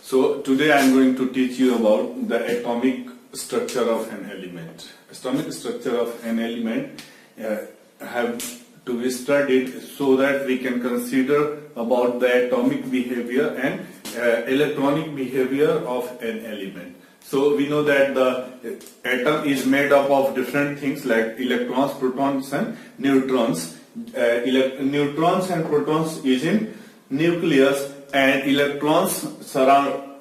So today I am going to teach you about the atomic structure of an element. Atomic structure of an element have to be studied so that we can consider about the atomic behavior and electronic behavior of an element. So we know that the atom is made up of different things like electrons, protons and neutrons. Neutrons and protons is in nucleus, and electrons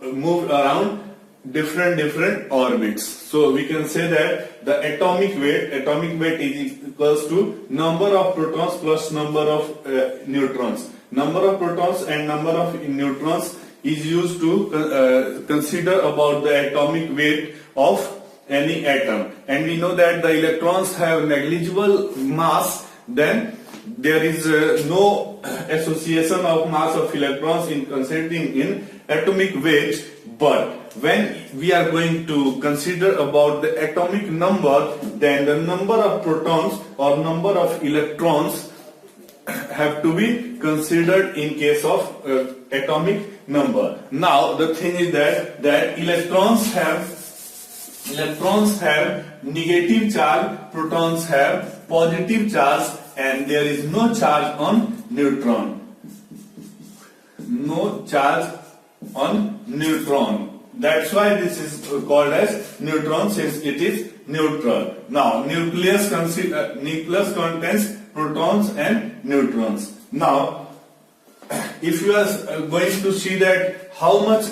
move around different orbits. So we can say that the atomic weight is equals to number of protons plus number of neutrons. Number of protons and number of neutrons is used to consider about the atomic weight of any atom. And we know that the electrons have negligible mass, then there is no association of mass of electrons in considering in atomic weight. But when we are going to consider about the atomic number, then the number of protons or number of electrons have to be considered in case of atomic number. Now the thing is that electrons have negative charge, protons have positive charge, and there is no charge on neutron. No charge on neutron. That's why this is called as neutron, since it is neutral. Now nucleus contains protons and neutrons. Now if you are going to see that how much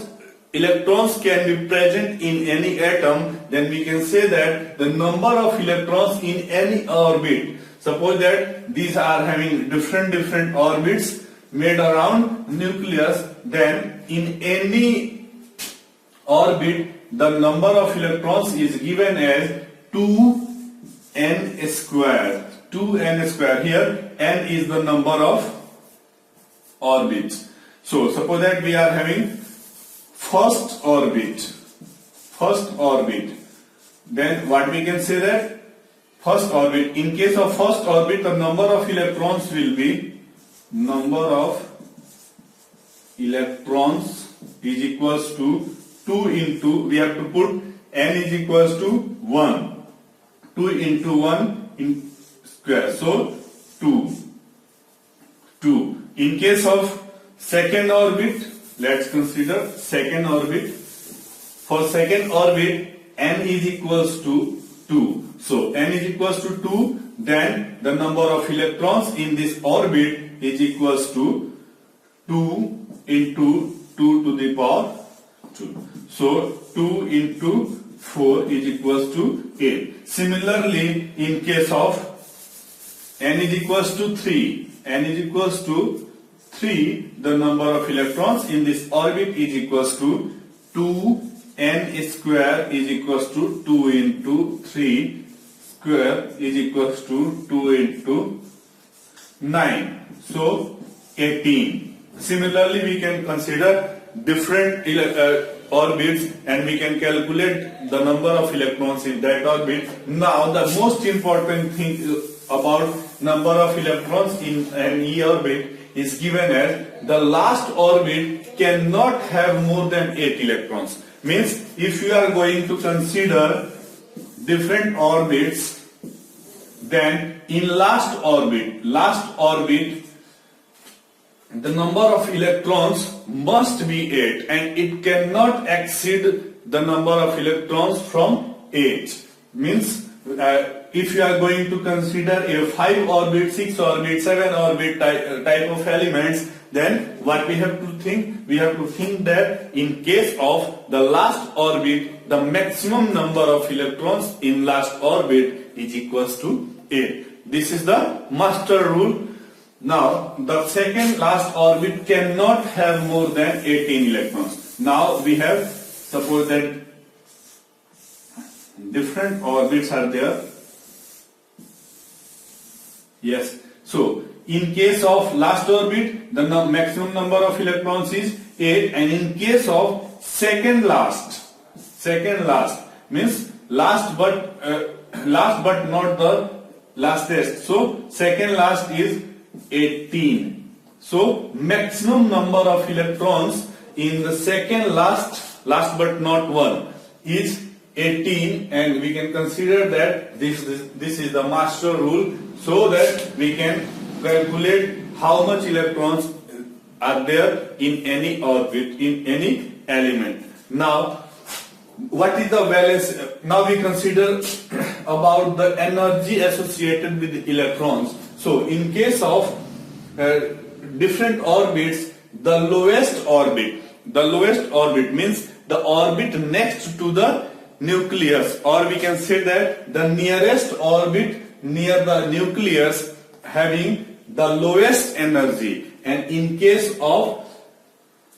electrons can be present in any atom, then we can say that the number of electrons in any orbit, suppose that these are having different orbits made around nucleus, then in any orbit the number of electrons is given as 2n square. 2n square. Here n is the number of orbits. So suppose that we are having first orbit, then what we can say that first orbit, in case of first orbit the number of electrons will be number of electrons is equals to 2 into, we have to put n is equals to 1, 2 into 1 in square, so 2. In case of second orbit, let's consider second orbit. For second orbit n is equals to 2. So n is equals to 2, then the number of electrons in this orbit is equals to 2 into 2 to the power 2. So 2 into 4 is equals to 8. Similarly, in case of n is equals to 3, the number of electrons in this orbit is equals to 2n square is equals to 2 into 3 square is equals to 2 into 9. So 18. Similarly, we can consider different orbits and we can calculate the number of electrons in that orbit. Now the most important thing about number of electrons in an E orbit is given as the last orbit cannot have more than 8 electrons. Means if you are going to consider different orbits, then in last orbit the number of electrons must be 8 and it cannot exceed the number of electrons from 8. Means if you are going to consider a 5 orbit, 6 orbit, 7 orbit type of elements, then what we have to think? We have to think that in case of the last orbit, the maximum number of electrons in last orbit is equals to 8. This is the master rule. Now the second last orbit cannot have more than 18 electrons. Now we have, suppose that different orbits are there. Yes. So in case of last orbit, the maximum number of electrons is 8, and in case of second last means last but not the lastest. So second last is 18. So maximum number of electrons in the second last but not one is 18, and we can consider that this is the master rule, so that we can calculate how much electrons are there in any orbit, in any element. Now, what is the valence? Now we consider about the energy associated with the electrons. So in case of different orbits, the lowest orbit means the orbit next to the nucleus, or we can say that the nearest orbit near the nucleus having the lowest energy, and in case of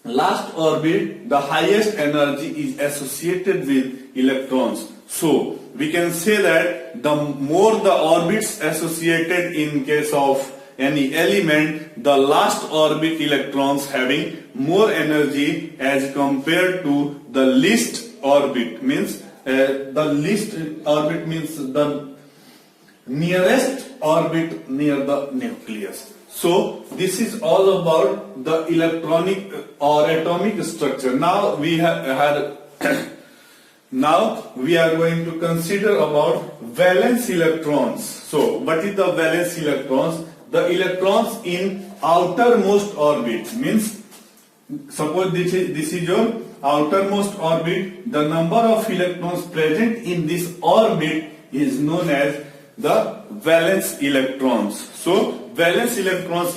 last orbit, the highest energy is associated with electrons. So we can say that the more the orbits associated in case of any element, the last orbit electrons having more energy as compared to the least orbit, means the least orbit means the nearest orbit near the nucleus. So this is all about the electronic or atomic structure. Now we now we are going to consider about valence electrons. So what is the valence electrons? The electrons in outermost orbit, means suppose this is your outermost orbit, the number of electrons present in this orbit is known as the valence electrons. So valence electrons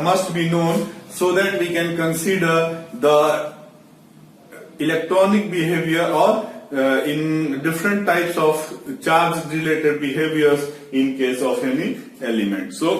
must be known, so that we can consider the electronic behavior or in different types of charge related behaviors in case of any element. So